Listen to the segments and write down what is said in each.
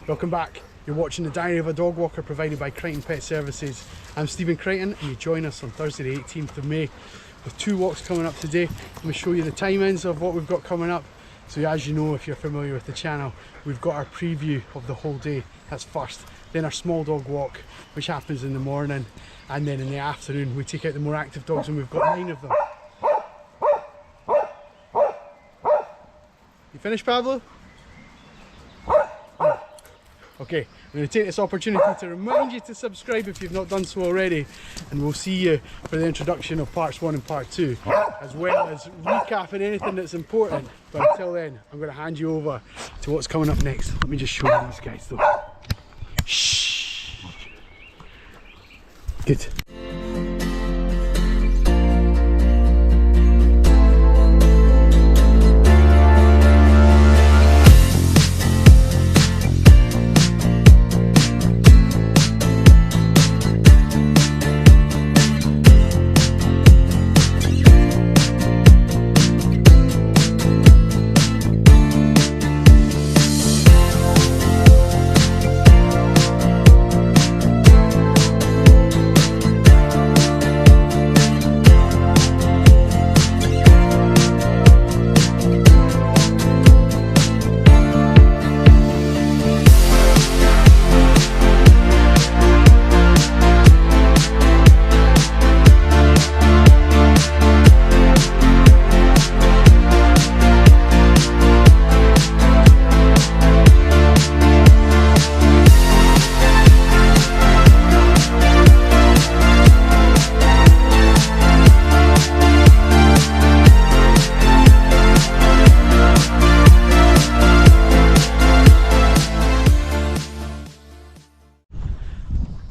Welcome back. You're watching the Diary of a Dog Walker provided by Crichton Pet Services. I'm Stephen Crichton and you join us on Thursday the 18th of May with 2 walks coming up today. I'm going to show you the timings of what we've got coming up. So as you know, if you're familiar with the channel, we've got our preview of the whole day. That's first. Then our small dog walk, which happens in the morning. And then in the afternoon, we take out the more active dogs and we've got 9 of them. You finished, Pablo? Okay, I'm going to take this opportunity to remind you to subscribe if you've not done so already, and we'll see you for the introduction of parts 1 and part 2, as well as recapping anything that's important. But until then, I'm going to hand you over to what's coming up next. Let me just show you these guys though. Shh. Good.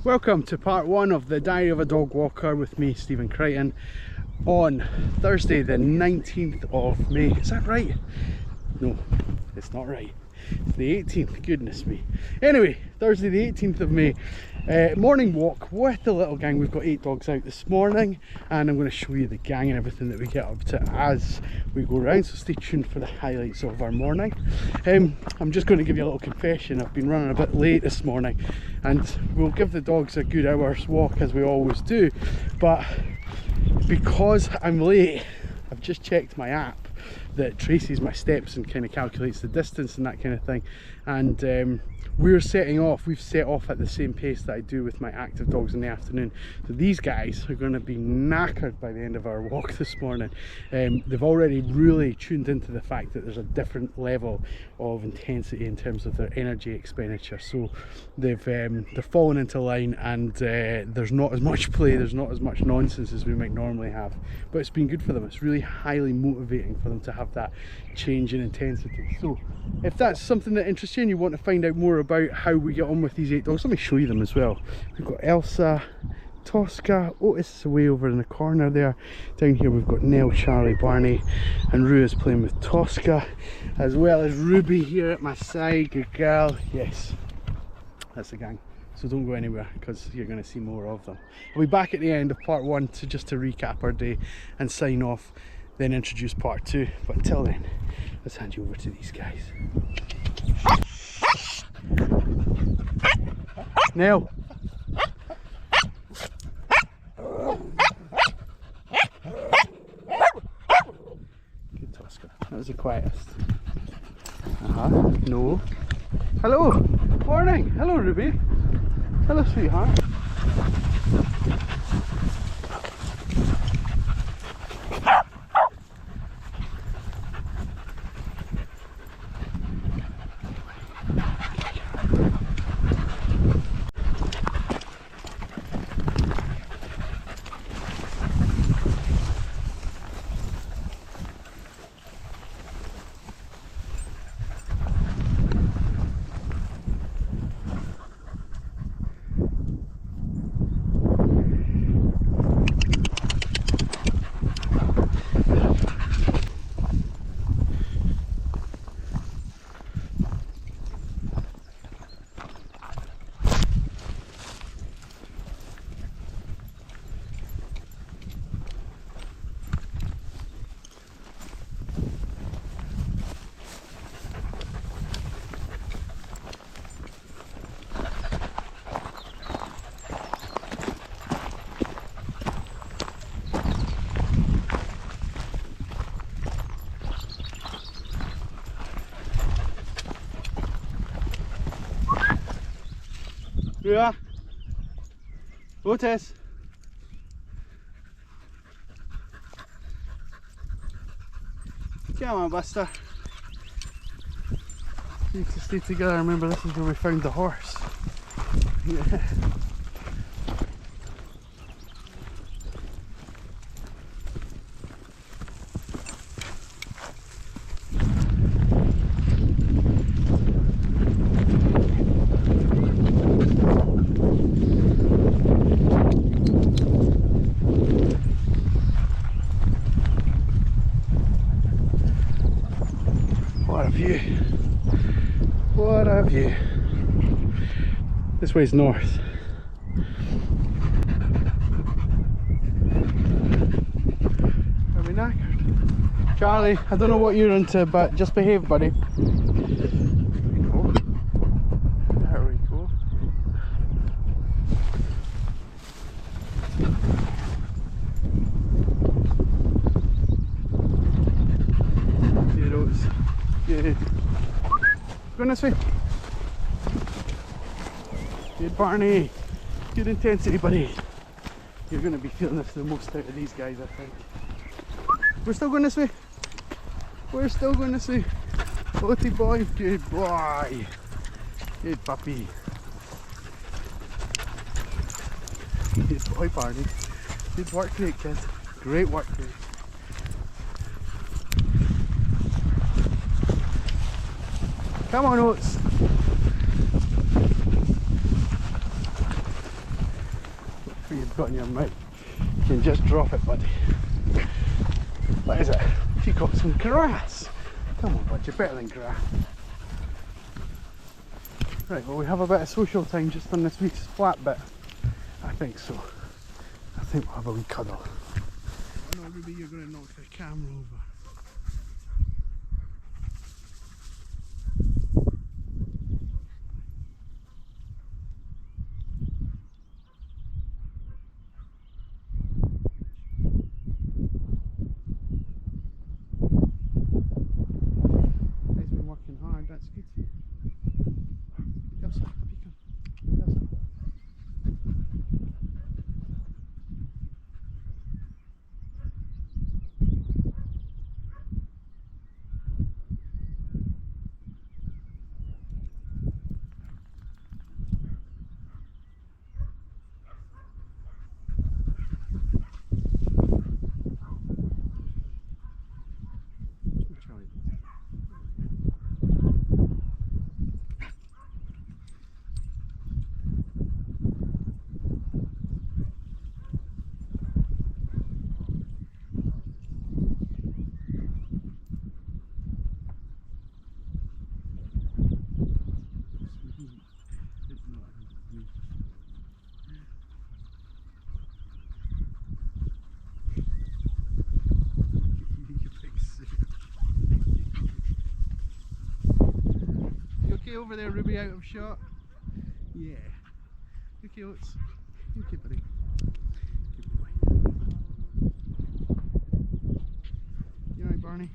Welcome to part 1 of the Diary of a Dog Walker with me, Stephen Crichton, on Thursday the 19th of May. Is that right? No, it's not right. It's the 18th, goodness me. Anyway, Thursday the 18th of May, morning walk with the little gang. We've got 8 dogs out this morning and I'm going to show you the gang and everything that we get up to as we go around, so stay tuned for the highlights of our morning. I'm just going to give you a little confession. I've been running a bit late this morning and we'll give the dogs a good hour's walk as we always do, but because I'm late, I've just checked my app that traces my steps and kind of calculates the distance and that kind of thing, and we've set off at the same pace that I do with my active dogs in the afternoon. So these guys are going to be knackered by the end of our walk this morning. They've already really tuned into the fact that there's a different level of intensity in terms of their energy expenditure, so they're falling into line, and there's not as much play, there's not as much nonsense as we might normally have, but it's been good for them. It's really highly motivating for them to have that change in intensity. So if that's something that interests you and you want to find out more about how we get on with these 8 dogs, let me show you them as well. We've got Elsa, Tosca, Otis is away over in the corner there. Down here we've got Nell, Charlie, Barney, and Rue is playing with Tosca, as well as Ruby here at my side. Good girl. Yes, that's the gang. So don't go anywhere because you're going to see more of them. I'll be back at the end of part 1 to recap our day and sign off, then introduce part 2. But until then, let's hand you over to these guys. Nell. Good Tosca. That was the quietest. No. Hello. Morning. Hello, Ruby. Hello, sweetheart. Yeah. Otis. Come on, Buster. We need to stay together. Remember, this is where we found the horse. Yeah. What a view. What a view. This way's north. Are we knackered? Charlie, I don't know what you're into, but just behave, buddy. There we go. Heroes. Yeah. Going this way. Good Barney. Good intensity, buddy. You're going to be feeling this the most out of these guys, I think. We're still going this way. We're still going this way. Otie boy. Good boy. Good puppy. Good boy, Barney. Good work rate, kid. Great work rate. Come on, Oats. Whatever you've got in your mouth, you can just drop it, buddy. What is it? You got some grass. Come on, bud, you're better than grass. Right, well, we have a bit of social time just on this week's flat bit. I think so. I think we'll have a wee cuddle. Oh no, Ruby, you're going to knock the camera over. That's good. Elsa, peek on. Elsa. Over there, Ruby, out of shot. Yeah. Okay, Oats. Okay, buddy. Good boy. You alright, Barney?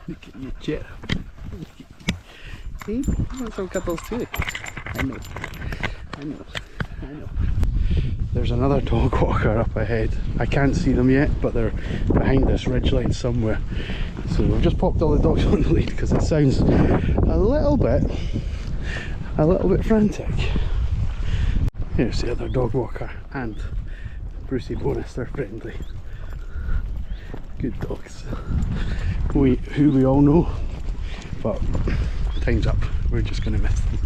Look at you, Jet. See? You want some cuddles too? I know. I know. I know. There's another dog walker up ahead. I can't see them yet, but they're behind this ridgeline somewhere. So we've just popped all the dogs on the lead because it sounds a little bit frantic. Here's the other dog walker and Brucey bonus. They're friendly. Good dogs. Who we all know, but time's up. We're just going to miss them.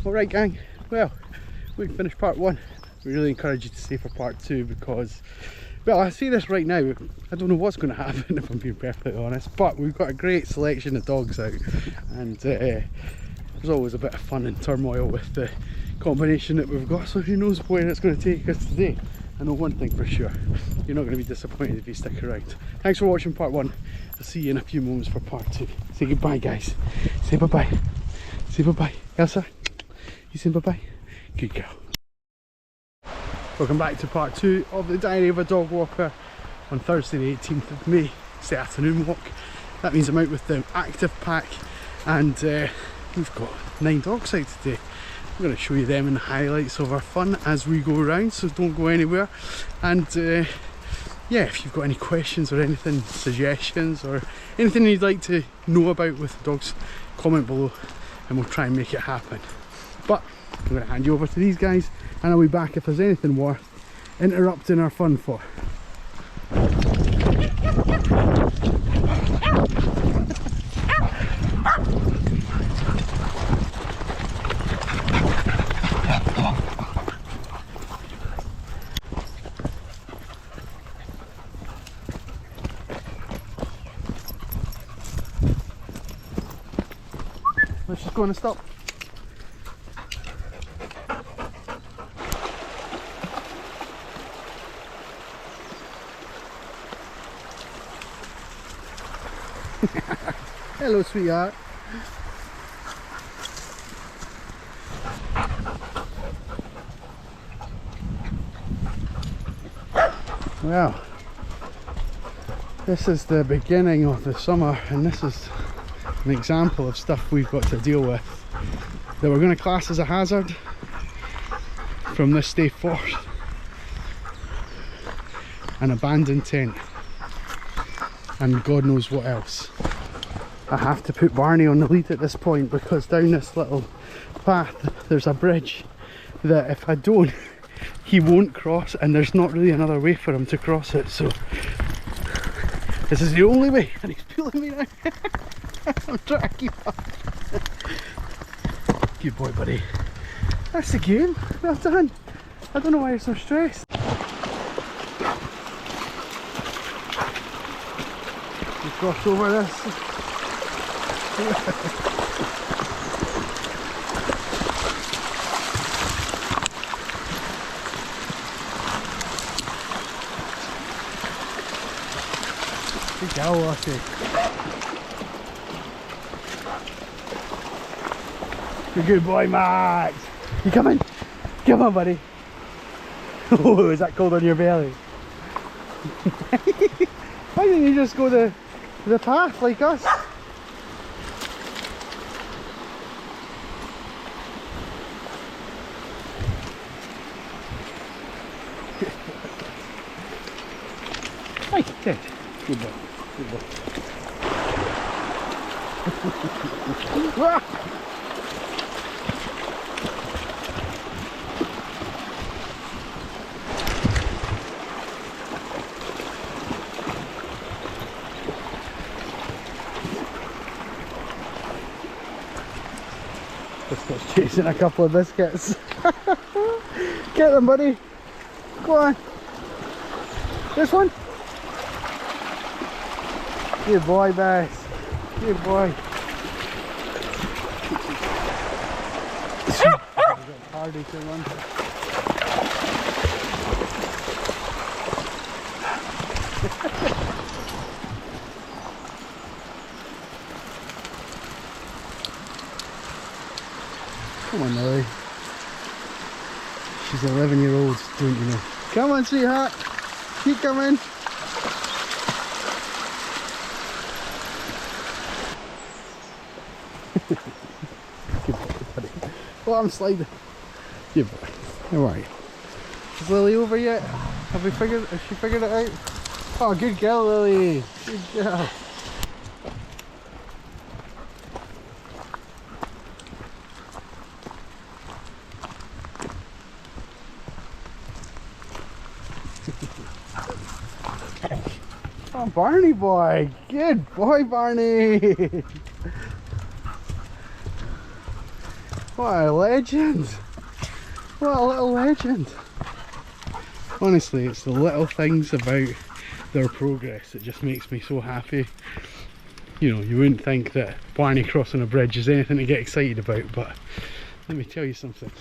Alright gang, well, we finished part one. We really encourage you to stay for part two because Well, I see this right now, I don't know what's going to happen if I'm being perfectly honest, but we've got a great selection of dogs out, and there's always a bit of fun and turmoil with the combination that we've got, so who knows where it's going to take us today. I know one thing for sure, you're not going to be disappointed if you stick around. Thanks for watching part 1, I'll see you in a few moments for part 2. Say goodbye guys, say bye bye, say bye bye. Elsa, you say bye bye? Good girl. Welcome back to part 2 of the Diary of a Dog Walker on Thursday the 18th of May. It's the afternoon walk. That means I'm out with the active pack, and we've got 9 dogs out today. I'm going to show you them in the highlights of our fun as we go around, so don't go anywhere. And yeah, if you've got any questions or anything, suggestions or anything you'd like to know about with the dogs, comment below and we'll try and make it happen. But I'm going to hand you over to these guys, and I'll be back if there's anything worth interrupting our fun for. Let's just go on and stop. Hello, sweetheart. Well, this is the beginning of the summer, and this is an example of stuff we've got to deal with that we're going to class as a hazard from this day forth. An abandoned tent and God knows what else. I have to put Barney on the lead at this point because down this little path there's a bridge that if I don't, he won't cross, and there's not really another way for him to cross it, so this is the only way, and he's pulling me now. I'm trying to keep up. Good boy, buddy. That's the game. Well done. I don't know why you're so stressed. You cross over this. Good girl, Lucky. You're a good boy, Max. You coming? Come on, buddy. Oh, is that cold on your belly? Why didn't you just go the path like us? Hey, good. Good boy. Good boy. Biscuit's chasing a couple of biscuits. Get them, buddy. Go on. This one. Good boy, Bess. Good boy. Hardy to run. Come on, Nelly. She's 11-year-old, don't you know? Come on, sweetheart. Keep coming. Good boy, buddy. Oh, I'm sliding. Good boy. How are you? Is Lily over yet? Has she figured it out? Oh, good girl, Lily. Good girl. Oh, Barney boy. Good boy, Barney. What a legend. What a little legend. Honestly, it's the little things about their progress that just makes me so happy. You know, you wouldn't think that Barney crossing a bridge is anything to get excited about, but let me tell you something.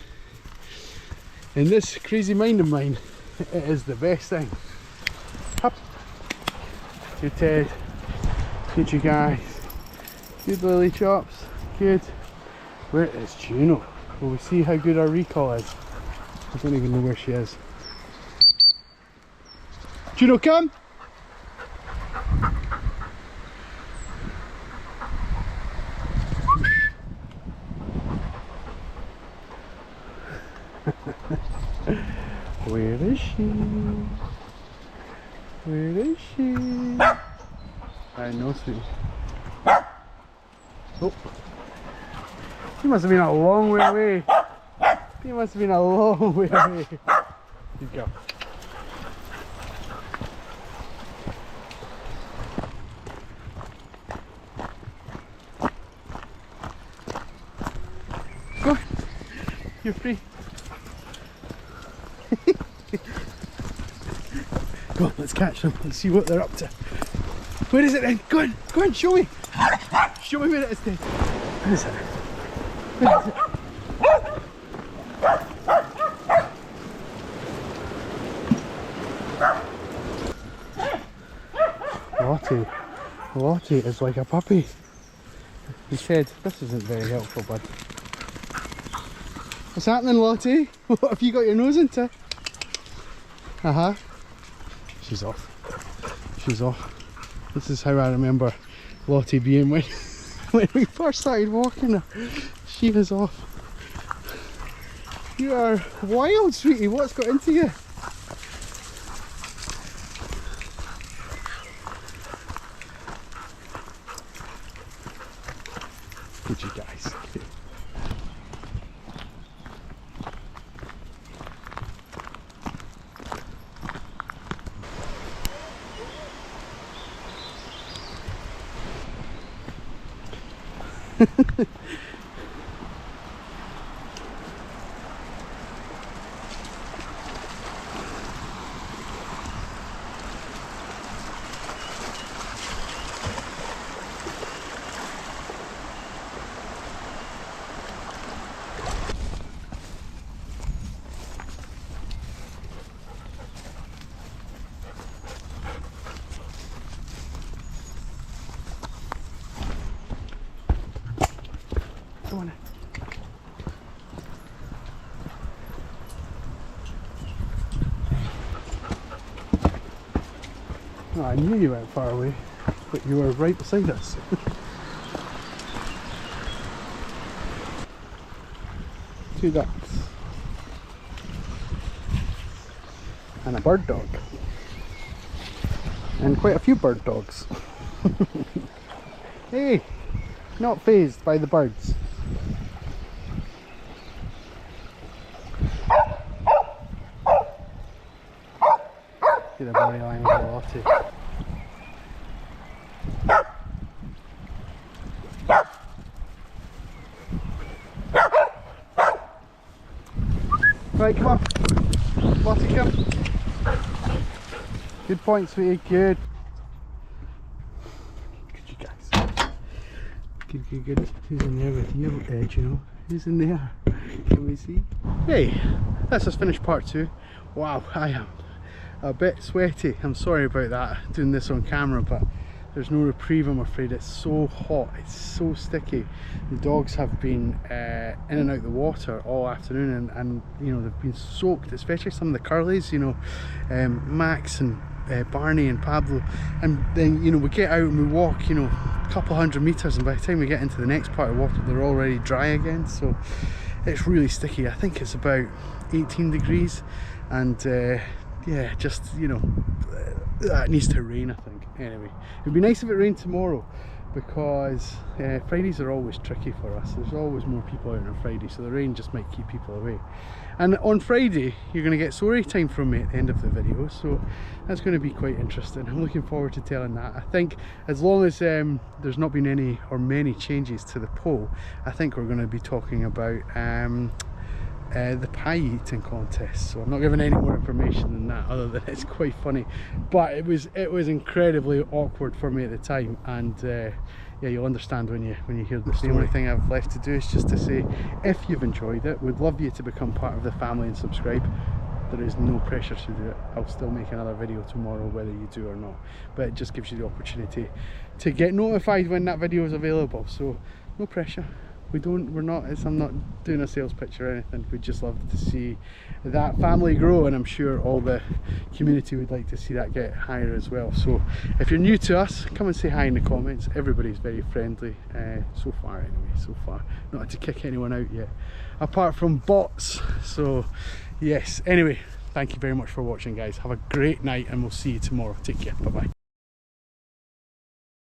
In this crazy mind of mine, it is the best thing. Up. Good Ted. Good you guys. Good Lily Chops. Good. Where is Juno? Will we see how good our recall is? I don't even know where she is. Juno, come! Where is she? Where is she? I know, sweetie. Oh. She must have been a long way away. She must have been a long way away. Good girl. Go. You're free. Go on, let's catch them. Let's see what they're up to. Where is it then? Go on, show me. Show me where it is then. Where is it? Where is it? Lottie is like a puppy. He said, this isn't very helpful, bud. What's happening, Lottie? What have you got your nose into? She's off. She's off. This is how I remember Lottie being when we first started walking her. She was off. You are wild, sweetie. What's got into you? Good you guys. Come on in. Oh, I knew you went far away, but you were right beside us. Two ducks. And a bird dog. And quite a few bird dogs. Hey! Not fazed by the birds. See the body language of Lottie. Right, come on. Lottie, come. Good point, sweetie. Good. Good, you guys. Good. Who's in there with you, Ed, you know? Who's in there? Can we see? Hey, let's just finish part 2. Wow, I am a bit sweaty. I'm sorry about that, doing this on camera, but there's no reprieve, I'm afraid. It's so hot, it's so sticky. The dogs have been in and out the water all afternoon, and you know, they've been soaked, especially some of the curlies, you know, Max and Barney and Pablo. And then, you know, we get out and we walk, you know, a couple hundred meters, and by the time we get into the next part of water, they're already dry again. So it's really sticky. I think it's about 18 degrees, and yeah, just, you know, it needs to rain, I think. Anyway, it'd be nice if it rained tomorrow, because Fridays are always tricky for us. There's always more people out on Friday, so the rain just might keep people away. And on Friday you're going to get story time from me at the end of the video, so that's going to be quite interesting. I'm looking forward to telling that. I think as long as there's not been any or many changes to the poll, I think we're going to be talking about the pie eating contest. So I'm not giving any more information than that, other than it's quite funny. But it was incredibly awkward for me at the time, and yeah, you'll understand when you hear the story. The only thing I've left to do is just to say, if you've enjoyed it, we'd love you to become part of the family and subscribe. There is no pressure to do it. I'll still make another video tomorrow whether you do or not, but it just gives you the opportunity to get notified when that video is available. So no pressure. I'm not doing a sales pitch or anything. We'd just love to see that family grow, and I'm sure all the community would like to see that get higher as well. So if you're new to us, come and say hi in the comments. Everybody's very friendly so far anyway, so far. Not had to kick anyone out yet, apart from bots. So yes, anyway, thank you very much for watching, guys. Have a great night, and we'll see you tomorrow. Take care. Bye bye.